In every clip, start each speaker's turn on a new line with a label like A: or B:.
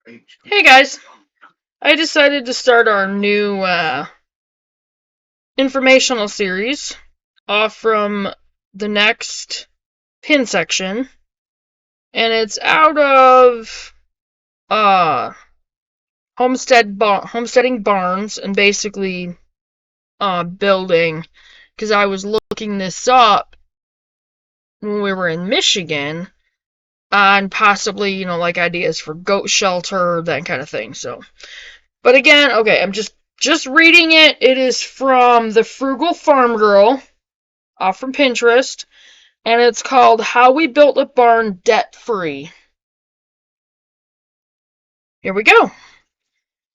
A: Hey guys, I decided to start our new informational series off from the next pin section, and it's out of homesteading barns and basically building, because I was looking this up when we were in Michigan on possibly, like ideas for goat shelter, that kind of thing. So, but again, okay, I'm just reading it. It is from the Frugal Farm Girl, off from Pinterest, and it's called How We Built a Barn Debt Free. Here we go.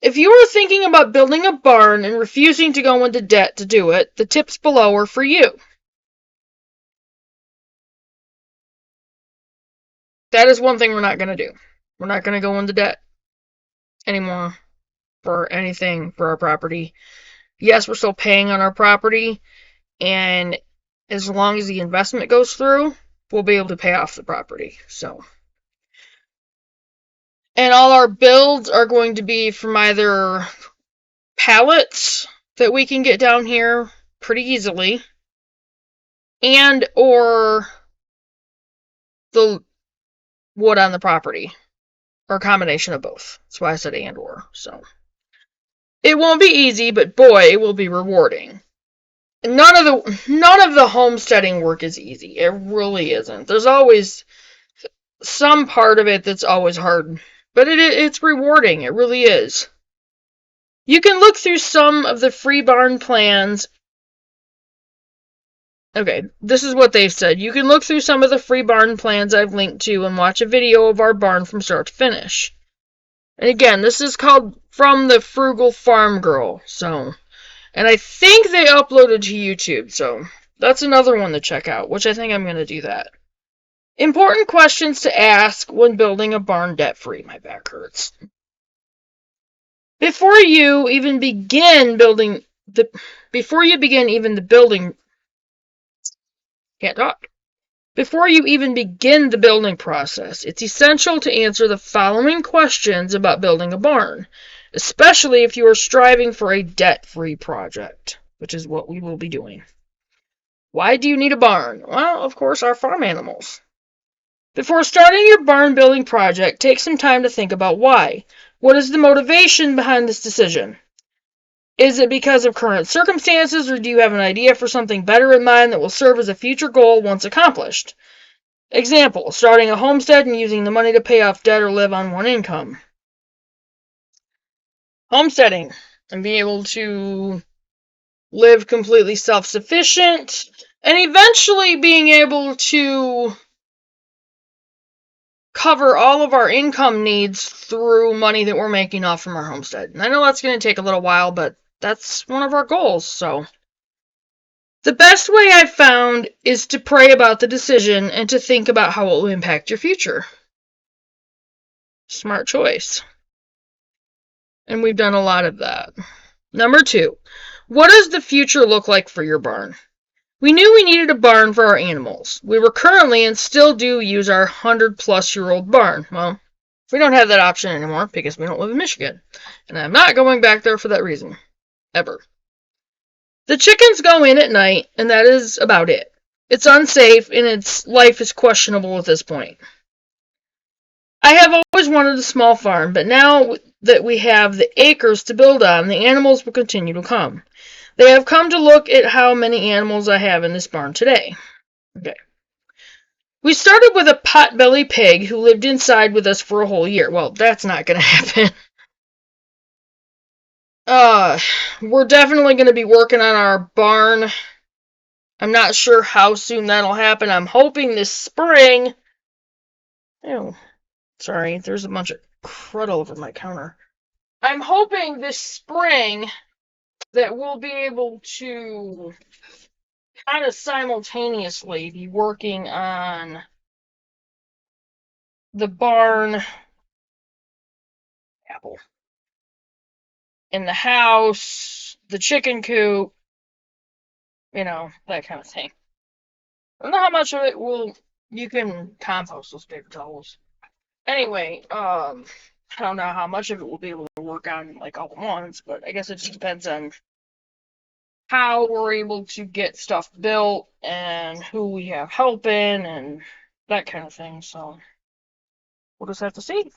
A: If you are thinking about building a barn and refusing to go into debt to do it, the tips below are for you. That is one thing we're not going to do. We're not going to go into debt anymore for anything for our property. Yes, we're still paying on our property, and as long as the investment goes through, we'll be able to pay off the property. So, and all our builds are going to be from either pallets that we can get down here pretty easily, and or the wood on the property, or a combination of both. That's why I said and or. So it won't be easy, but boy, it will be rewarding. None of the homesteading work is easy. It really isn't. There's always some part of it that's always hard, but it's rewarding. It really is. You can look through some of the free barn plans. Okay, this is what they've said. You can look through some of the free barn plans I've linked to and watch a video of our barn from start to finish. And again, this is called From the Frugal Farm Girl. So, and I think they uploaded to YouTube. So that's another one to check out, which I think I'm going to do that. Important questions to ask when building a barn debt-free. My back hurts. Before you begin even the building, can't talk. Before you even begin the building process, it's essential to answer the following questions about building a barn, especially if you are striving for a debt-free project, which is what we will be doing. Why do you need a barn? Well, of course, our farm animals. Before starting your barn building project, take some time to think about why. What is the motivation behind this decision? Is it because of current circumstances, or do you have an idea for something better in mind that will serve as a future goal once accomplished? Example, starting a homestead and using the money to pay off debt or live on one income. Homesteading and being able to live completely self-sufficient and eventually being able to cover all of our income needs through money that we're making off from our homestead. And I know that's going to take a little while, but that's one of our goals. So the best way I've found is to pray about the decision and to think about how it will impact your future. Smart choice. And we've done a lot of that. Number 2, what does the future look like for your barn? We knew we needed a barn for our animals. We were currently and still do use our 100-plus-year-old barn. Well, we don't have that option anymore because we don't live in Michigan. And I'm not going back there for that reason. Ever. The chickens go in at night, and that is about it. It's unsafe, and its life is questionable at this point. I have always wanted a small farm, but now that we have the acres to build on, the animals will continue to come. They have come to look at how many animals I have in this barn today. Okay. We started with a potbelly pig who lived inside with us for a whole year. Well, that's not going to happen. We're definitely going to be working on our barn. I'm not sure how soon that'll happen. I'm hoping this spring. Oh, sorry, there's a bunch of crud all over my counter. I'm hoping this spring that we'll be able to kind of simultaneously be working on the barn, apple, in the house, the chicken coop, that kind of thing. I don't know how much of it you can compost those paper towels. Anyway, I don't know how much of it we'll be able to work on like all at once, but I guess it just depends on how we're able to get stuff built and who we have helping and that kind of thing. So we'll just have to see.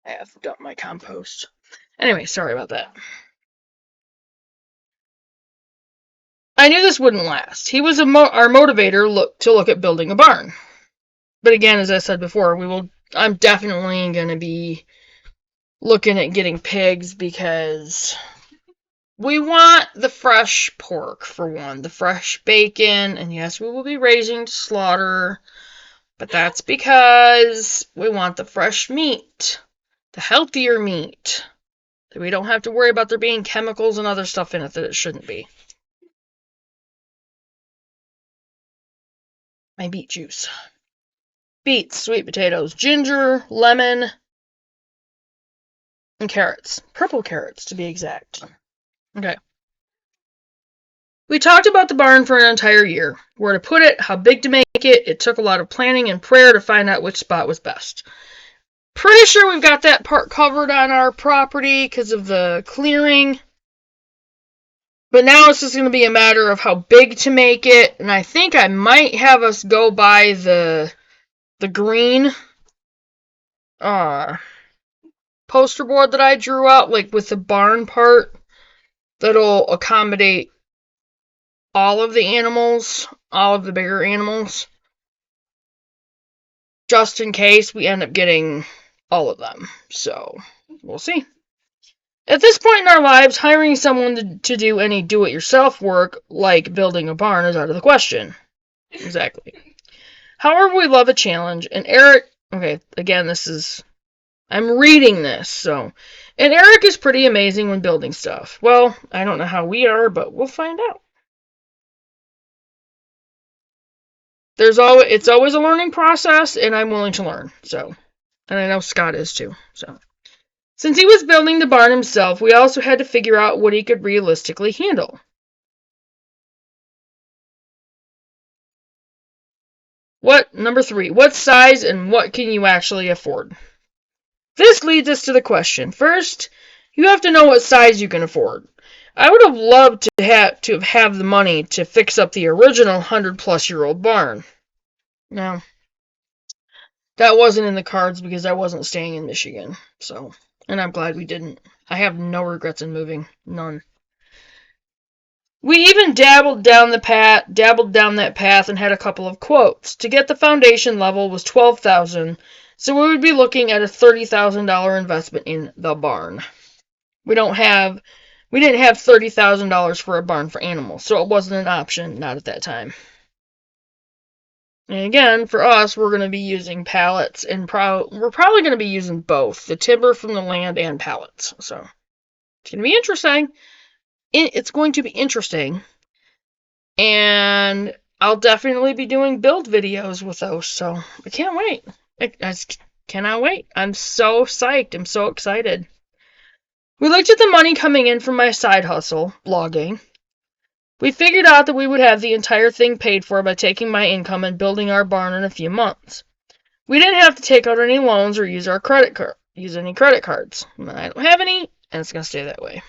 A: I have dumped my compost. Anyway, sorry about that. I knew this wouldn't last. He was our motivator to look at building a barn. But again, as I said before, I'm definitely going to be looking at getting pigs because we want the fresh pork, for one, the fresh bacon, and yes, we will be raising to slaughter, but that's because we want the fresh meat, the healthier meat, that we don't have to worry about there being chemicals and other stuff in it that it shouldn't be. My beet juice. Beets, sweet potatoes, ginger, lemon, and carrots. Purple carrots, to be exact. Okay. We talked about the barn for an entire year. Where to put it, how big to make it. It took a lot of planning and prayer to find out which spot was best. Pretty sure we've got that part covered on our property because of the clearing. But now it's just going to be a matter of how big to make it. And I think I might have us go by the green poster board that I drew out, like with the barn part that'll accommodate all of the animals, all of the bigger animals, just in case we end up getting all of them. So we'll see. At this point in our lives, hiring someone to do any do-it-yourself work like building a barn is out of the question. Exactly. However, we love a challenge, and Eric, okay, again, I'm reading this, so, and Eric is pretty amazing when building stuff. Well, I don't know how we are, but we'll find out. It's always a learning process, and I'm willing to learn, so, and I know Scott is too, so. Since he was building the barn himself, we also had to figure out what he could realistically handle. Number 3, what size and what can you actually afford? This leads us to the question. First, you have to know what size you can afford. I would have loved to have the money to fix up the original 100-plus-year-old barn. Now, that wasn't in the cards because I wasn't staying in Michigan, so, and I'm glad we didn't. I have no regrets in moving. None. We even dabbled down that path and had a couple of quotes. To get the foundation level was $12,000, so we would be looking at a $30,000 investment in the barn. We didn't have $30,000 for a barn for animals, so it wasn't an option, not at that time. And again, for us, we're going to be using pallets, and we're probably going to be using both, the timber from the land and pallets. So it's going to be interesting. It's going to be interesting, and I'll definitely be doing build videos with those, so I can't wait. I cannot wait. I'm so psyched. I'm so excited. We looked at the money coming in from my side hustle, blogging. We figured out that we would have the entire thing paid for by taking my income and building our barn in a few months. We didn't have to take out any loans or use any credit cards. I don't have any, and it's going to stay that way.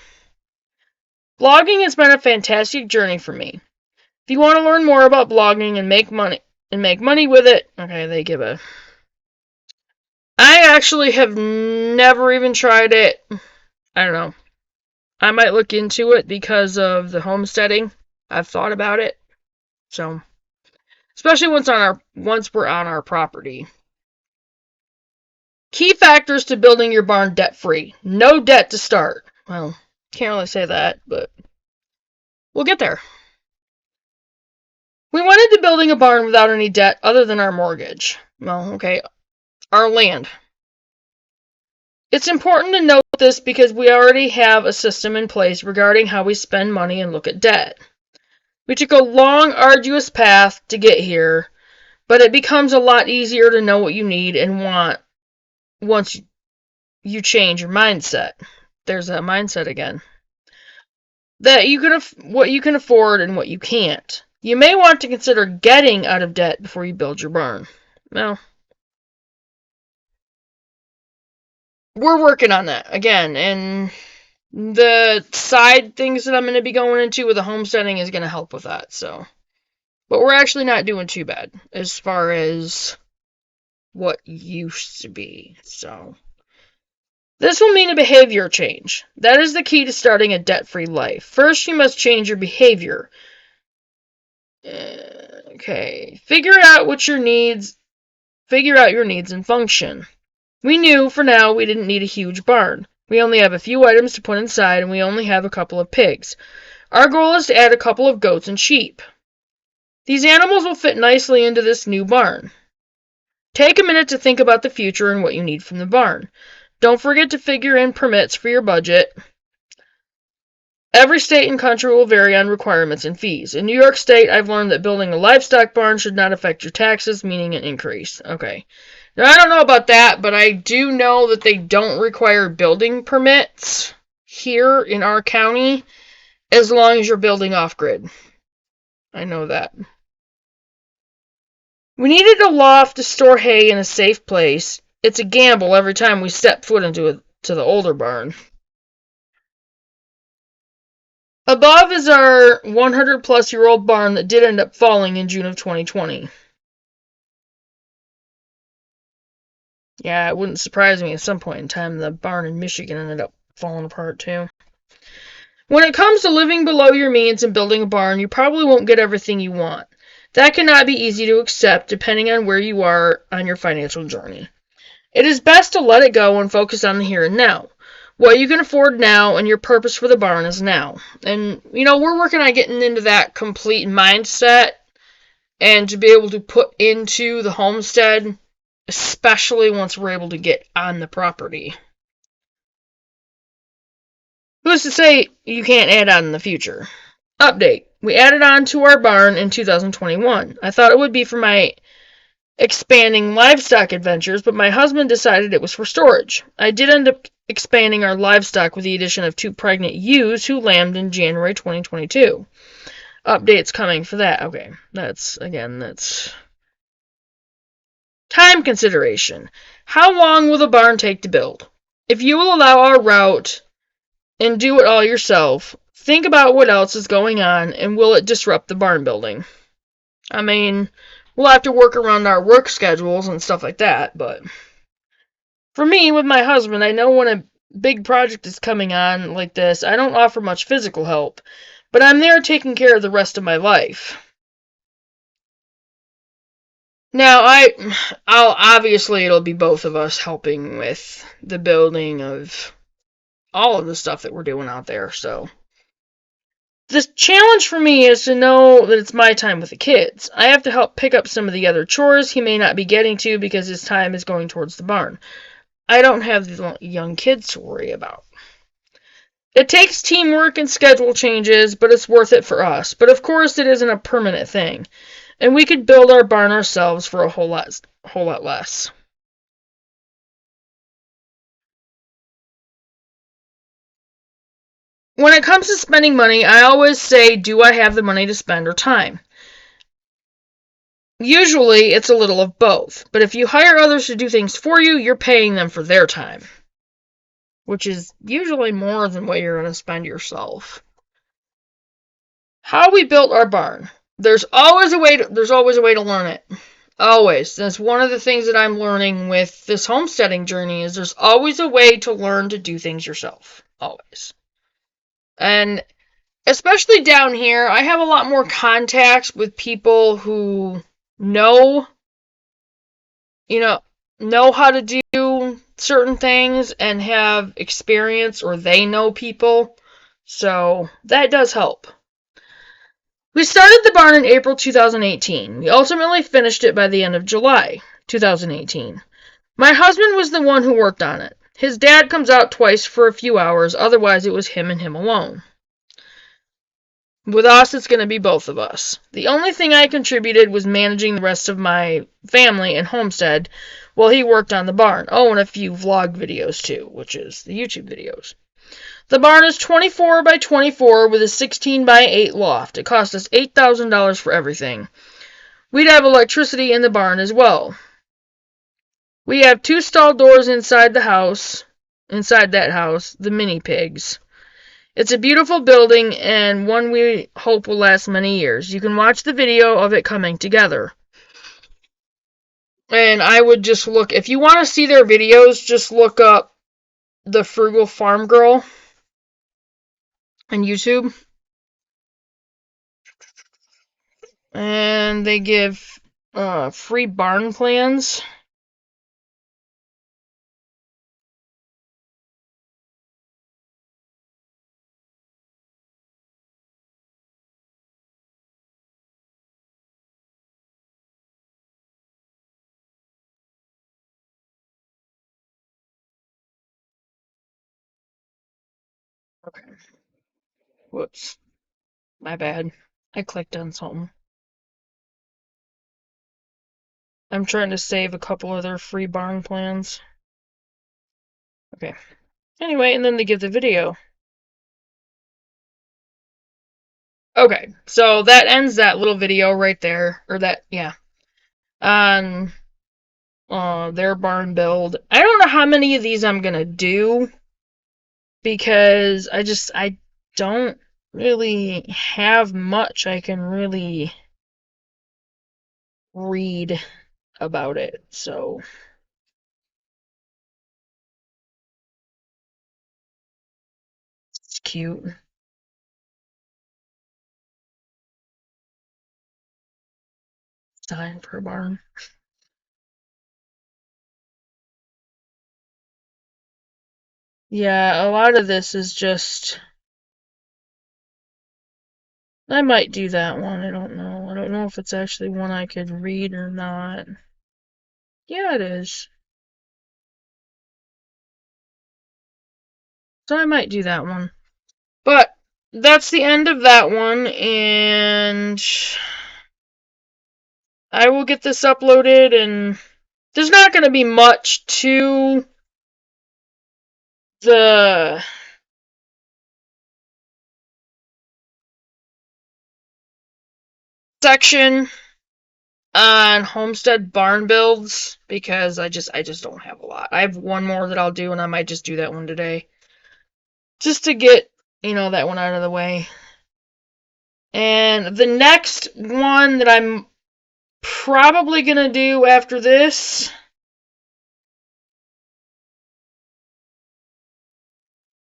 A: Blogging has been a fantastic journey for me. If you want to learn more about blogging and make money with it, okay, they give a... I actually have never even tried it. I don't know. I might look into it because of the homesteading. I've thought about it. So, especially once we're on our property. Key factors to building your barn debt-free. No debt to start. Well, can't really say that, but we'll get there. We went into building a barn without any debt other than our mortgage. Well, okay, our land. It's important to note this because we already have a system in place regarding how we spend money and look at debt. We took a long, arduous path to get here, but it becomes a lot easier to know what you need and want once you change your mindset. There's that mindset again. That what you can afford and what you can't. You may want to consider getting out of debt before you build your barn. Well, we're working on that again, and the side things that I'm going to be going into with the homesteading is going to help with that. So, but we're actually not doing too bad as far as what used to be. So, this will mean a behavior change. That is the key to starting a debt-free life. First, you must change your behavior. Okay, figure out your needs and function. We knew for now we didn't need a huge barn. We only have a few items to put inside, and we only have a couple of pigs. Our goal is to add a couple of goats and sheep. These animals will fit nicely into this new barn. Take a minute to think about the future and what you need from the barn. Don't forget to figure in permits for your budget. Every state and country will vary on requirements and fees. In New York State, I've learned that building a livestock barn should not affect your taxes, meaning an increase. Okay. Now, I don't know about that, but I do know that they don't require building permits here in our county as long as you're building off-grid. I know that. We needed a loft to store hay in a safe place. It's a gamble every time we step foot into the older barn. Above is our 100-plus-year-old barn that did end up falling in June of 2020. Yeah, it wouldn't surprise me at some point in time the barn in Michigan ended up falling apart too. When it comes to living below your means and building a barn, you probably won't get everything you want. That cannot be easy to accept depending on where you are on your financial journey. It is best to let it go and focus on the here and now. What you can afford now and your purpose for the barn is now. And, we're working on getting into that complete mindset and to be able to put into the homestead, especially once we're able to get on the property. Who's to say you can't add on in the future? Update. We added on to our barn in 2021. I thought it would be for my expanding livestock adventures, but my husband decided it was for storage. I did end up expanding our livestock with the addition of 2 pregnant ewes who lambed in January 2022. Updates coming for that. Okay, that's time consideration. How long will the barn take to build? If you will allow our route and do it all yourself, think about what else is going on and will it disrupt the barn building? I mean, we'll have to work around our work schedules and stuff like that, but for me, with my husband, I know when a big project is coming on like this, I don't offer much physical help, but I'm there taking care of the rest of my life. Now, I'll obviously it'll be both of us helping with the building of all of the stuff that we're doing out there, so the challenge for me is to know that it's my time with the kids. I have to help pick up some of the other chores he may not be getting to because his time is going towards the barn. I don't have the young kids to worry about. It takes teamwork and schedule changes, but it's worth it for us. But of course, it isn't a permanent thing. And we could build our barn ourselves for a whole lot less. When it comes to spending money, I always say, do I have the money to spend or time? Usually, it's a little of both. But if you hire others to do things for you, you're paying them for their time, which is usually more than what you're going to spend yourself. How we built our barn. There's always a way to learn it. Always. That's one of the things that I'm learning with this homesteading journey is there's always a way to learn to do things yourself. Always. And especially down here, I have a lot more contacts with people who know how to do certain things and have experience, or they know people. So that does help. We started the barn in April 2018. We ultimately finished it by the end of July 2018. My husband was the one who worked on it. His dad comes out twice for a few hours, otherwise it was him and him alone. With us, it's going to be both of us. The only thing I contributed was managing the rest of my family and homestead while he worked on the barn. Oh, and a few vlog videos too, which is the YouTube videos. The barn is 24 by 24 with a 16 by 8 loft. It cost us $8,000 for everything. We'd have electricity in the barn as well. We have 2 stall doors inside the house, inside that house, the mini pigs. It's a beautiful building and one we hope will last many years. You can watch the video of it coming together. And I would just look, if you want to see their videos, just look up the Frugal Farm Girl on YouTube. And they give free barn plans. Okay. Whoops. My bad. I clicked on something. I'm trying to save a couple of their free barn plans. Okay. Anyway, and then they give the video. Okay, so that ends that little video right there. Or that, yeah. On their barn build. I don't know how many of these I'm gonna do. Because I don't really have much I can really read about it. So it's cute. Time for a barn. Yeah, a lot of this is just... I might do that one. I don't know. I don't know if it's actually one I could read or not. Yeah, it is. So I might do that one. But that's the end of that one, and I will get this uploaded, and there's not going to be much to the section on homestead barn builds because I just don't have a lot. I have one more that I'll do, and I might just do that one today. Just to get, that one out of the way. And the next one that I'm probably going to do after this...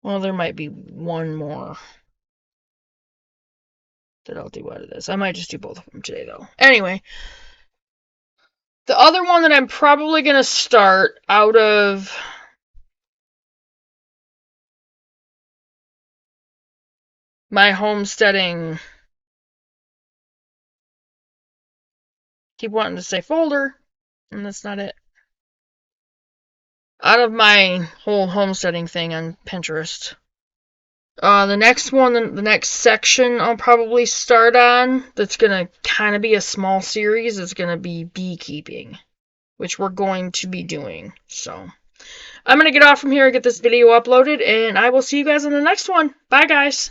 A: Well, there might be one more that I'll do out of this. I might just do both of them today, though. Anyway, the other one that I'm probably going to start out of my homesteading... Keep wanting to say folder, and that's not it. Out of my whole homesteading thing on Pinterest. The next one, the next section I'll probably start on, that's going to kind of be a small series, is going to be beekeeping, which we're going to be doing. So, I'm going to get off from here and get this video uploaded, and I will see you guys in the next one. Bye, guys.